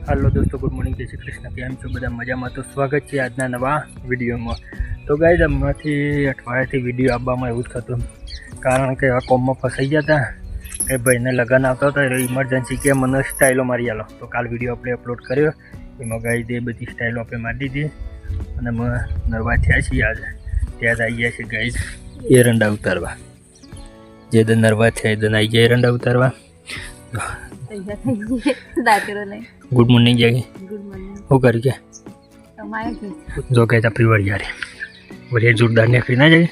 Hello दोस्तों, good morning, जय श्री कृष्ण। केम छो बधा मजामां? तो स्वागत है आजना नवा विडियो में। तो गाइज हमણાંથી અઠવાડિયાથી વિડીયો આવવામાં એવું જ થતું, કારણ કે આ કોમમાં ફસાઈ ગયા હતા કે ભાઈને લગ્ન આવતા હતા એટલે ઇમરજન્સી કે મને સ્ટાઇલો મારી આલો। તો કાલ વિડીયો આપણે અપલોડ કર્યો, એમાં ગાઈઝ એ બધી સ્ટાઇલો આપણે મારી દીધી અને અમે નરવા થયા છીએ। આજે ત્યાં આવી ગયા છે ગાઈઝ એરંડા ઉતારવા। જે દ નરવા થયા એ દન આવી ગયા એરંડા ઉતારવા। गुड मॉर्निंग जागी। Good morning. वो कर क्या कमाए थे जो कहता अपनी बढ़िया रही बढ़िया जोरदार नेकरी ना जाए।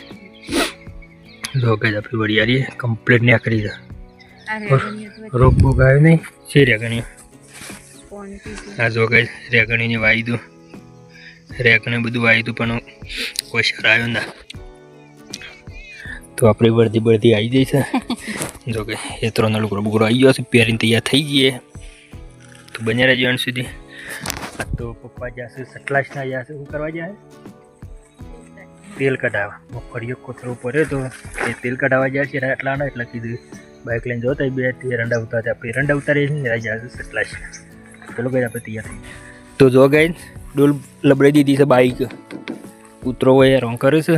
जो कहता अपनी बढ़िया रही कंप्लीट नेकरी था रोक बोक आयो नहीं से रेगणी। हाँ जो कहे रेगणी ने वाई दू रेगणी બધું વાઈ દઉં પણ કોઈ શર આવ્યો ના। તો આપણે બળદી આવી જઈ છે। જો કે એ ત્રણ લુગડો બુગડો આવી ગયો છે, પહેરીને તૈયાર થઈ ગઈ। तो बने रहे जीवन सुधी। तो पप्पा जैसे सटलाश ना जैसे वो करवा जाए तेल कटावा मगफळियो कोथळो पड़े तो ये तेल कटावा जाए एटलानो एटले कीधुं बाइक लईने जोता बे एरंडा उतारता आपणे एरंडा उतारीए छीए जाए सटलाश। चलो गई आपणे तैयार थई। तो जो गई डोल लबड़ी दीधी छे बाइक उतरो होय रोंग करे छे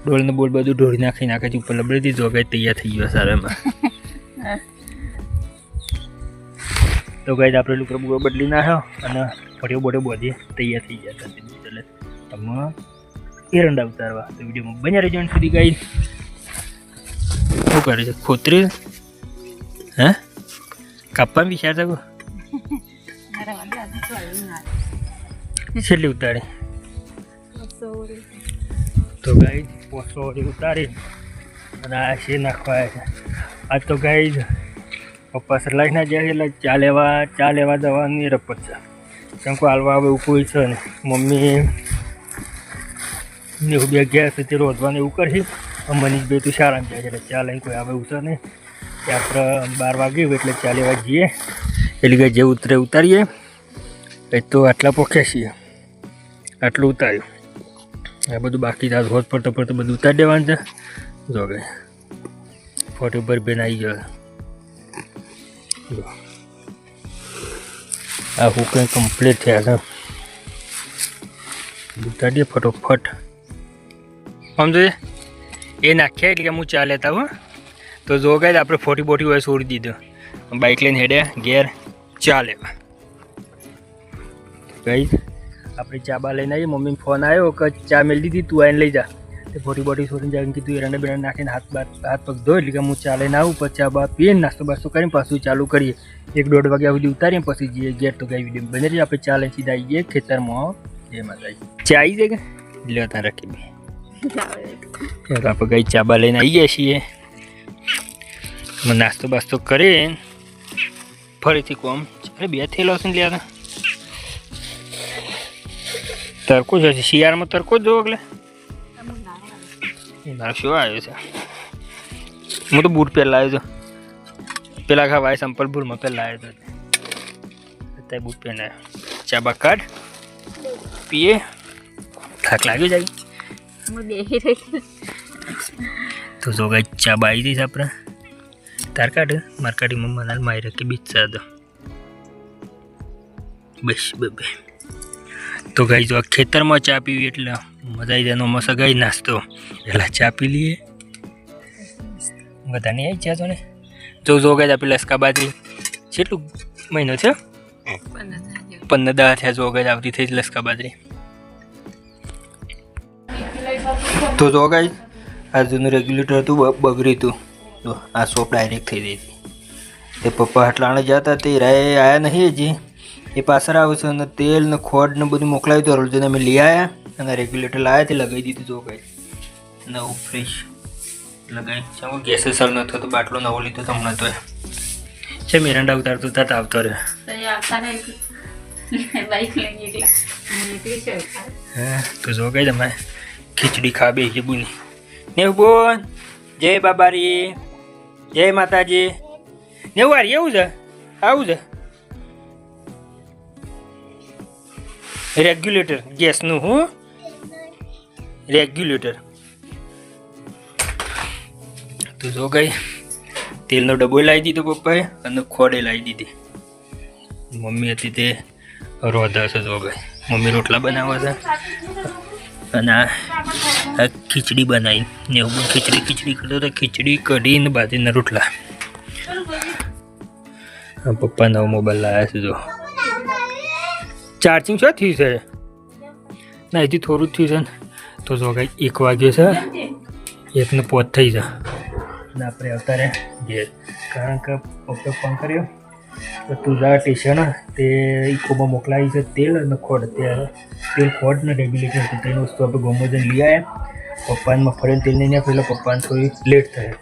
डोल ने बोल बधुं ढोળી नाखे ऊपर लबड़ी दी। जो गई तैयार थई गयो सारामां। तो गाइज आप लुगड़ो बुगड़ो बदली नाख्यो अने फरियो बोटो बधी तैयार थई गया था। એટલે અમે એરંડા ઉતારવા। તો વિડીયોમાં બન્યા રહેજો અંત સુધી ગાઈઝ। શું કરે છે ખોતરી? હે કાપવાનું વિચારતા કો છેલ્લી ઉતારી? તો ગાઈઝ 500 ઉતારી અને આ છે નાખવા છે। આજ તો ગાઈઝ पप्पा सलाह ना जाए એટલે ચા લેવા જવાની રપત છે। કેમ કે હાલવા હવે એવું કોઈ છે ને મમ્મી ને હું બે ગયા છે તે રોજવાનું એવું કરશે। મનીષ ભાઈ તું શાળામાં જાય એટલે ચા લઈને કોઈ આવે એવું છે નહીં કે આપણે 12 વાગે એટલે ચા લેવા જઈએ એટલે કે જે ઉતરે ઉતારીએ। એ તો આટલા પોખ્યા છીએ આટલું ઉતાર્યું આ બધું બાકી રોજ પડતો બધું ઉતારી દેવાનું છે। જો કે ફોટો પર બેન આવી ગયો। आ हुके कंप्लीट थे उतारिए फटोफट समझो ये नाख्या એટલે હું ચા લેતા હું। તો જો ગાઈસ આપણે 40 હોય છોડી દીધો બાઇક લઈને હેડ્યા ઘેર ચા લેવા। ગાઈસ આપણે ચા બા લઈને આવી મમ્મીને ફોન આવ્યો કે ચા મેલી દીધી તું આવીને લઈ જા। તે 40 છોડીને જાય કીધું એરંડા બેરંડા નાખીને હાથ પગ ધો એટલે કે હું ચા લઈને આવું પછી ચા બા પીને નાસ્તો બાસ્તો કરીને પાછું ચાલુ કરીએ। 1-1.5 વાગ્યા સુધી ઉતારીને પછી જઈએ ઘેર। તો ગાઈ વિડીયો બને રહીએ। આપણે ચા લઈને સીધા આવી ગઈએ ખેતરમાં। જય માતાજી। ચા આવી જાય કે લે ત્યાં રાખી દે। આપણે ગાઈ ચા બા લઈને આવી ગયા છીએ નાસ્તો બાસ્તો કરીને ફરીથી કોમ અરે બે થેલો છે ને લે તરકો છે શિયાળમાં તરકો જ જોવો એટલે શું આવ્યો છે। હું તો બૂટ પહેલા આવ્યો હતો પેલા ખાવા સંપલપુરમાં પહેલા આવ્યો હતો અત્યારે બૂટ પહેલા આવ્યો। ચા બા કાઢ પીએ થાક લાગી જાય। તો જો ગાઈ ચા બા આવી જઈશ આપણે તાર કાઢ મારકાડી મમ્મા મારી રાખી બીચ દો બસ બે। તો ગાઈ જો ખેતરમાં ચા પીવી એટલે મજા આવી જાય। મસ્ત ગાઈ નાસ્તો પહેલાં ચા પી લઈએ બધા નહીં આવી ચા તો ને જો ગાઈ આપી લસકા બાજરી કેટલું મહિનો છે 15 થયા। જો ગાઈ આવતી થઈ જ લસકા બાજરી। તો જો ગાઈ આ જૂનું રેગ્યુલેટર હતું બગડ્યું હતું તો આ સોપ ડાયરેક્ટ થઈ ગઈ હતી। તે પપ્પા હટલાણે જતા તે રાય આવ્યા નહીં હજી એ પાછળ આવે છે અને તેલ ને ખોડ ને બધું મોકલાવ્યું તો રોજ અમે લઈ આવ્યા અને રેગ્યુલેટર લાવ્યા તે લગાવી દીધું। જો ગાઈ નવું ફ્રેશ લગાવી ચાલો ગેસ સર નતો તો બાટલો નવો લીધો તો હમણાં તો છે એરંડા ઉતારતો હતા આવતો રહ્યો। હા તો જો ગાઈ તમે ખીચડી ખા બે કે બુની નેવું બોન જય બાબારી જય માતાજી નેવું વાર એવું છે આવું છે રેગ્યુલેટર ગેસનું હું રેગ્યુલેટર। तो जो गई તેલનો ડબ્બો લાવી દીધો પપ્પાએ અને ખોડે લાવી દીધી. મમ્મી હતી તે રોધા છે જો ભાઈ. મમ્મી રોટલા બનાવવા છે અને આ ખીચડી બનાવી ને એવું ખીચડી કરતો તો ખીચડી કઢી ને બાજરીના રોટલા. પપ્પા નવો મોબાઈલ લાવ્યા છે જો. ચાર્જિંગ શું થયું છે? ના એથી થોડું જ થયું છે ને. તો જો કંઈ 1 વાગ્યો છે, 1 ને 5 થઈ છે અને આપણે આવતા રહ્યા ઘેર. કારણ કે પપ્પા ફોન કર્યો તો તું જા સ્ટેશન તે ઇકોમાં મોકલાવી છે તેલ અને ખોડ. ત્યારે તેલ ખોડ ને રેગ્યુલેટર હતી તેની વસ્તુ આપણે ગોમો જઈને લઈ આવ્યા. પપ્પાને મફળીને તેલ નહીં નાખ્યું એટલે પપ્પાને થોડી લેટ થાય.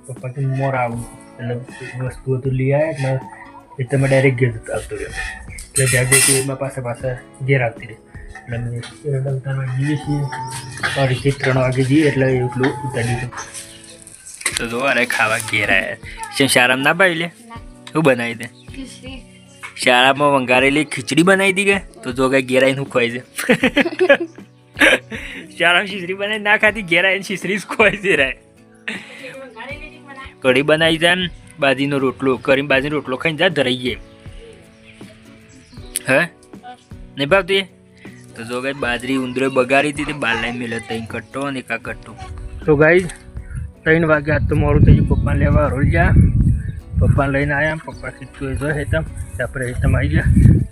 પપ્પા કે મોર આવું એટલે વસ્તુ હતું લઈ આવ્યા એટલે એ તમે ડાયરેક્ટ ઘેર આવતો રહ્યો. એટલે જ્યાં જઈ એમાં પાછા ઘેર આવતી રહી. એટલે અમે એરંડા ઉતારવા જઈએ છીએ. 3 વાગે જઈએ એટલે એટલું ઉતારી દીધું. તો જો અરે ખાવા ઘેર આવ્યા. શું શારામ ના પાડી લે? શું બનાવી દે? શાળામાં વંગારેલી ખીચડી બનાવી દી કે તો જો કઈ ઘેર આવીને ખોવાય છે. શાળામાં ખીચડી બનાવી ના ખાતી, ઘેર આવીને ખીચડી જ ખોવાય છે. રાય કઢી બનાવી જાય ને બાજીનો રોટલો કરીને બાજીનો રોટલો ખાઈને જા ધરાઈ જાય. હે નહીં ભાવતી? તો જો કઈ બાજરી ઉંદરે બગાડી હતી તે બાર લાઈન મેલે 3 કટ્ટો અને 1 કટ્ટો. તો ગાઈ 3 વાગે આજ તો મોડું થઈ ગયું. પપ્પાને લેવા રોલ ગયા. પપ્પાને લઈને આવ્યા. પપ્પા સીધું જો હેતમ આપણે હેતમ આવી ગયા.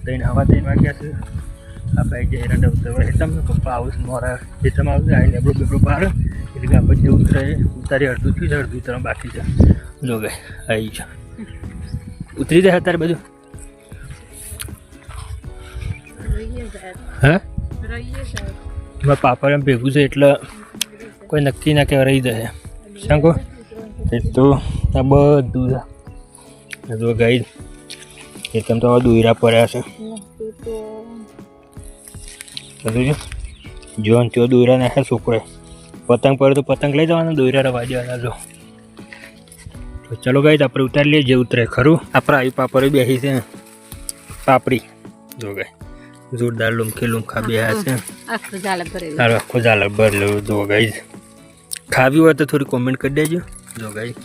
3 વાગ્યા છે. આપણે આવી જાય એરંડા ઉતરવા હેતમ. પપ્પા આવું મોરા હેતમ આવશે. આવીને બેબડો બહાર એટલે કે આપણે ઉતારી અડધું થયું છે, અડધું ઉતરવા બાકી છે. જો ગાય આવી છે. ઉતરી જાય અત્યારે બધું. હા એમાં પાપડ એમ ભેગું છે એટલે કોઈ નક્કી ના કહેવા રહી જાય. શંકો એ તો આ બધું છે. જો ગાઈ એ તમે તો દોયરા પડ્યા છે. બધું જો ત્યાં દોયરા નાખ્યા છોકરાએ. પતંગ પડે તો પતંગ લઈ જવાના, દોયરા રવા દેવાના. જો તો ચલો ગાઈ આપણે ઉતારી લઈએ જે ઉતરે ખરું. આપણે આવી પાપડ બેસી છે પાપડી. જો ગાઈ જોરદાર લુમખા બેહ્યા છે. આખો ઝાલર ભરેલું. જો ગાઈ ખાવી હોય તો થોડી કોમેન્ટ કરી દેજો. જો ગાઈ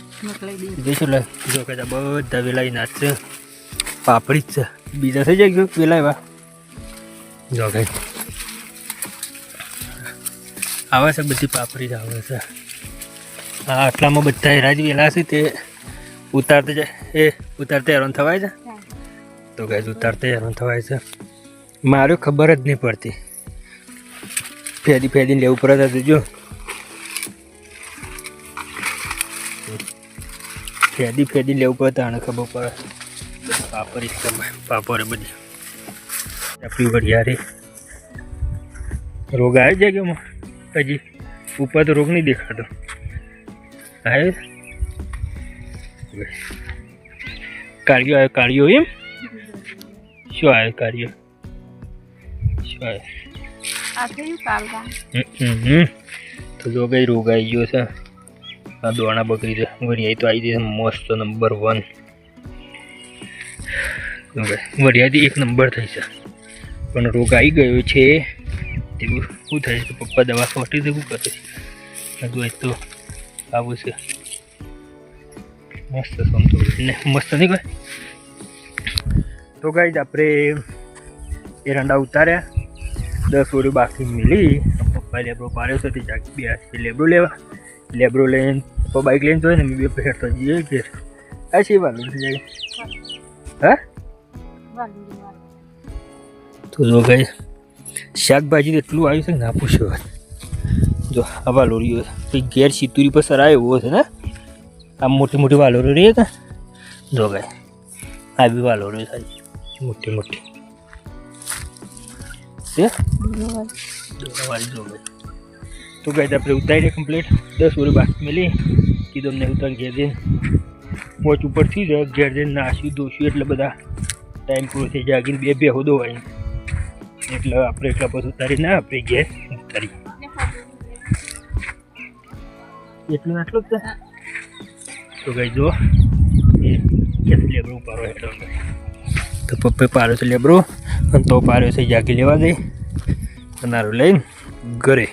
જોઈશું લે. જો કે બધા વેલાઈ નાચશે. પાપડી જ છે, બીજા થઈ જાય વેલાવા. જો ગાઈ આવે છે બધી પાપડી જ આવે છે. હા આટલામાં બધા રાજ વેલા છે તે ઉતારતે જાય. એ ઉતારતે હેરાન થવાય છે. તો ગાઈ ઉતારતે હેરાન થવાય છે. મારે ખબર જ નહીં પડતી. ફેદીને લેવું પડે છે. જો ફેદી લેવું પડે આને ખબર પડે. પાપડ બધી આપણી વરિયારી રોગ આવી જાય કે હજી ઉપર તો રોગ નહીં દેખાતો. આવે કાળિયો આવ્યો. કાળિયો એમ શું આવ્યો? કાળિયો શું આવ્યો? તો જો કઈ રોગ આવી ગયો છે. આ દોણા બકરી છે. વરિયાળી તો આવી જશે મસ્ત નંબર 1. વરિયાળી 1 નંબર થઈ છે પણ રોગ આવી ગયો છે. તેવું શું થાય છે? પપ્પા દવા છોટી દેવું કરે છે. હજુ તો આવું છે મસ્ત સમજો ને મસ્ત નહીં કોઈ. તો ગાઈ આપણે એરંડા ઉતાર્યા. 10 ઓરી બાકી મિલી. પપ્પા લેબરો પાડ્યો છે તે જાગી બે લેબરો લેવા. લેબરો લઈને પપ્પા બાઇક લઈને જોઈએ ને મેં 2 હેઠતો જઈએ ઘેર. આ છે વાલું થઈ જાય. હા તો જો ગાઈ શાકભાજી એટલું આવ્યું છે ને ના પૂછ્યો વાત. જો આ વાલોરીઓ કંઈક ઘેર સિતુરી પર સરાય એવો છે ને. આમ મોટી વાલોરી રહી કે જો ગાય આ બી વાલોરી થાય મોટી છે. વાળી જો ગાય તો ગાય આપણે ઉતારીએ કમ્પ્લીટ. 10 ઓરી બાકી મેલી કીધું અમને ઉતાર ઘેર જઈને પોચ ઉપરથી જ ઘેર જઈને નાસ્યું ધોશું એટલે બધા ટાઈમ પૂરો થઈ જાય. આગીને 2 હોદો હોય એટલે આપણે એટલા પછી ઉતારી ના આપણે ઘેર ઉતારી એટલું આટલું જ. તો ગઈ જો એ લેબરો પારો હેઠો તો પપ્પે પાડ્યો છે લેબરો અને તો પાડ્યો છે જાગી લેવા ગઈ અનારો લઈને ઘરે.